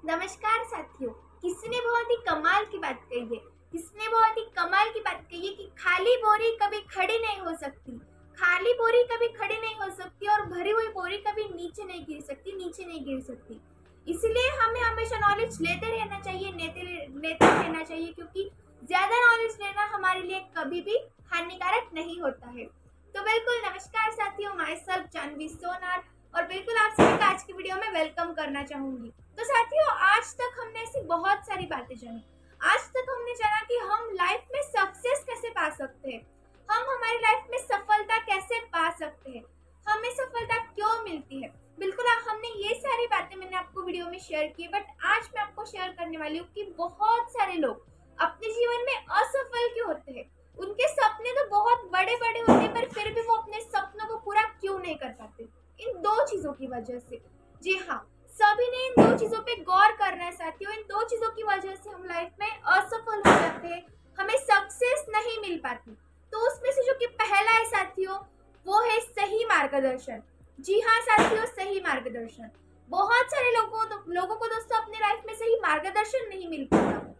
नमस्कार साथियों। किसी ने बहुत ही कमाल की बात कही है। किसने बहुत ही कमाल की बात कही है कि खाली बोरी कभी खड़ी नहीं हो सकती। खाली बोरी कभी खड़ी नहीं हो सकती और भरी हुई बोरी कभी नीचे नहीं गिर सकती, नीचे नहीं गिर सकती। इसलिए हमें हमेशा नॉलेज लेते रहना चाहिए, लेते रहना चाहिए, क्योंकि ज्यादा नॉलेज लेना हमारे लिए कभी भी हानिकारक नहीं होता है। तो बिल्कुल नमस्कार साथियों, माई सेल्फ जानवी सोनार, और बिल्कुल आप सभी का आज की वीडियो में वेलकम करना चाहूंगी। तो साथियों, आज तक हमने ऐसी बहुत सारी बातें जानी। आज तक हमने जाना कि हम लाइफ में सक्सेस कैसे पा सकते हैं, हम हमारी लाइफ में सफलता कैसे पा सकते हैं, हमें सफलता क्यों मिलती है। बिल्कुल हमने ये सारी बातें मैंने आपको वीडियो में शेयर की, बट आज मैं आपको शेयर करने वाली हूँ कि बहुत सारे लोग अपने जीवन में असफल क्यों होते हैं। उनके सपने तो बहुत बड़े बड़े होते हैं, पर फिर भी वो अपने सपनों को पूरा क्यों नहीं कर पाते। इन दो चीजों की वजह से। जी हाँ, सभी ने इन दो चीजों पे गौर करना है साथियों। इन दो चीजों की वजह से हम लाइफ में असफल हो जाते हैं, हमें सक्सेस नहीं मिल पाती। तो उसमें से जो कि पहला है साथियों, वो है सही मार्गदर्शन। जी हाँ साथियों, सही मार्गदर्शन। बहुत सारे लोगों को दोस्तों अपनी लाइफ में सही मार्गदर्शन नहीं मिल पाता।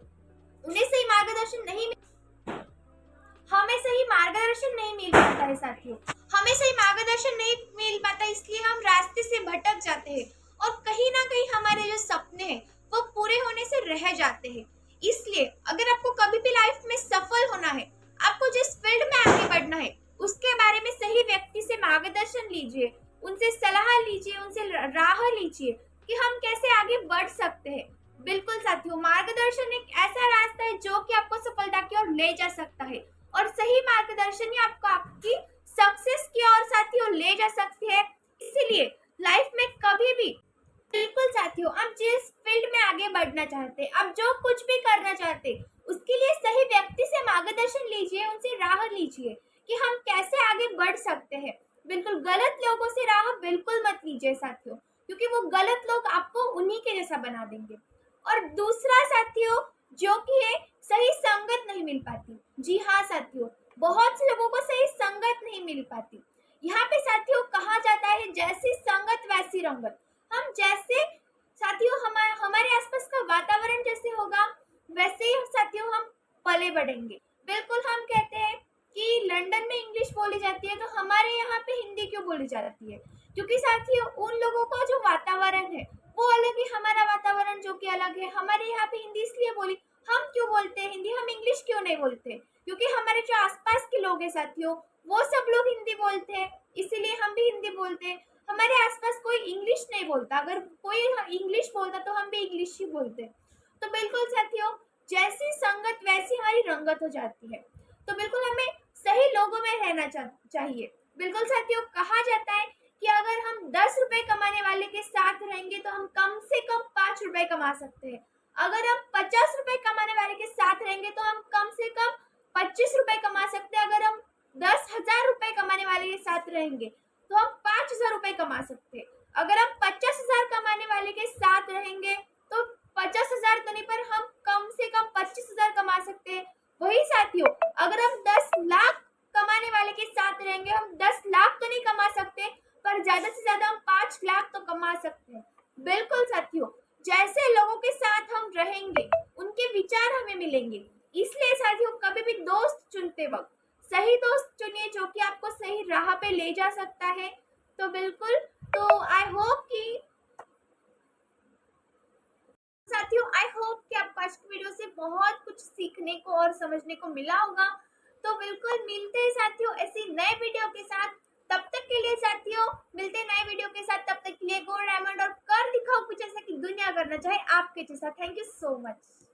उन्हें सही मार्गदर्शन नहीं हमें सही मार्गदर्शन नहीं मिल पाता है साथियों। हमें सही मार्गदर्शन नहीं मिल पाता, इसलिए हम रास्ते से भटक जाते हैं और कहीं ना कहीं हमारे जो सपने हैं वो पूरे होने से रह जाते हैं। इसलिए अगर आपको कभी भी लाइफ में सफल होना है, आपको जिस फील्ड में आगे बढ़ना है, उसके बारे में सही व्यक्ति से मार्गदर्शन लीजिए, उनसे सलाह लीजिए, उनसे राह लीजिए कि हम कैसे आगे बढ़ सकते हैं। बिल्कुल साथियों, मार्गदर्शन एक ऐसा रास्ता है जो कि आपको सफलता की ओर ले जा सकता है, और सही मार्गदर्शन ही आपको आपकी सक्सेस की ओर साथियों ले जा सकती है। इसीलिए लाइफ में कभी भी, बिल्कुल साथियों, आप जिस फील्ड में आगे बढ़ना चाहते हैं, आप जो कुछ भी करना चाहते हैं, उसके लिए सही व्यक्ति से मार्गदर्शन लीजिए, उनसे राह लीजिए कि हम कैसे आगे बढ़ सकते हैं। बिल्कुल गलत लोगों से राह बिल्कुल मत लीजिए साथियों, क्योंकि वो गलत लोग आपको उन्हीं के जैसा बना देंगे। और दूसरा साथियों, जो कि है सही संगत नहीं मिल पाती। जी हाँ साथियों, बहुत से लोगों को सही संगत नहीं मिल पाती। यहाँ पे साथियों कहा जाता है, जैसी संगत वैसी रंगत। हम जैसे साथियों हमारे आसपास का वातावरण जैसे होगा, वैसे ही साथियों हम पले बढ़ेंगे। बिल्कुल हम कहते हैं कि लंदन में इंग्लिश बोली जाती है, तो हमारे यहाँ पे हिंदी क्यों बोली जाती है, क्योंकि साथियों उन लोगों का जो वातावरण है वो अलग है, हमारा वातावरण जो कि अलग है। हमारे यहाँ पे हिंदी इसलिए बोली, हम क्यों बोलते हैं हिंदी, हम इंग्लिश क्यों नहीं बोलते, क्योंकि हमारे जो आसपास के लोग हैं साथियों, वो सब लोग हिंदी बोलते हैं, इसीलिए हम भी हिंदी बोलते हैं। हमारे आसपास कोई इंग्लिश नहीं बोलता, अगर कोई इंग्लिश बोलता तो हम भी इंग्लिश ही बोलते। तो बिल्कुल साथियों, जैसी संगत वैसी हमारी रंगत हो जाती है। तो बिल्कुल हमें सही लोगों में रहना चाहिए। बिल्कुल साथियों, कहा जाता है कि अगर हम 10 रुपए कमाने वाले के साथ रहेंगे तो हम कम से कम 5 रुपए कमा सकते हैं। अगर हम 50 रुपए कमाने वाले के साथ रहेंगे तो हम कम से कम 25 रुपए कमा सकते हैं। अगर हम 10,000 रुपए कमाने वाले के साथ रहेंगे तो हम 5,000 रुपए कमा सकते हैं। अगर हम 50,000 कमाने वाले के साथ रहेंगे तो 50,000 तो नहीं, पर हम कम से कम 25,000 कमा सकते हैं। वही साथियों, अगर हम 10 लाख कमाने वाले के साथ रहेंगे, हम 10 लाख तो नहीं कमा सकते, पर ज्यादा से ज्यादा हम 5 लाख तो कमा सकते हैं। बिल्कुल साथियों, जैसे लोगों के साथ हम रहेंगे, उनके विचार हमें मिलेंगे। इसलिए साथियों, कभी भी दोस्त चुनते वक्त सही दोस्त चुनिए, जो कि आपको सही राह पे ले जा सकता है। तो बिल्कुल, तो आई होप कि आपको आज की वीडियो से बहुत कुछ सीखने को और समझने को मिला होगा। तो बिल्कुल मिलते हैं साथियों ऐसी नए वीडियो के साथ। तब तक के लिए साथियों, मिलते हैं नए वीडियो के साथ। तब तक के लिए गो डायमंड और कर दिखाओ कुछ ऐसा कि दुनिया करना चाहे आपके जैसा। Thank you so much.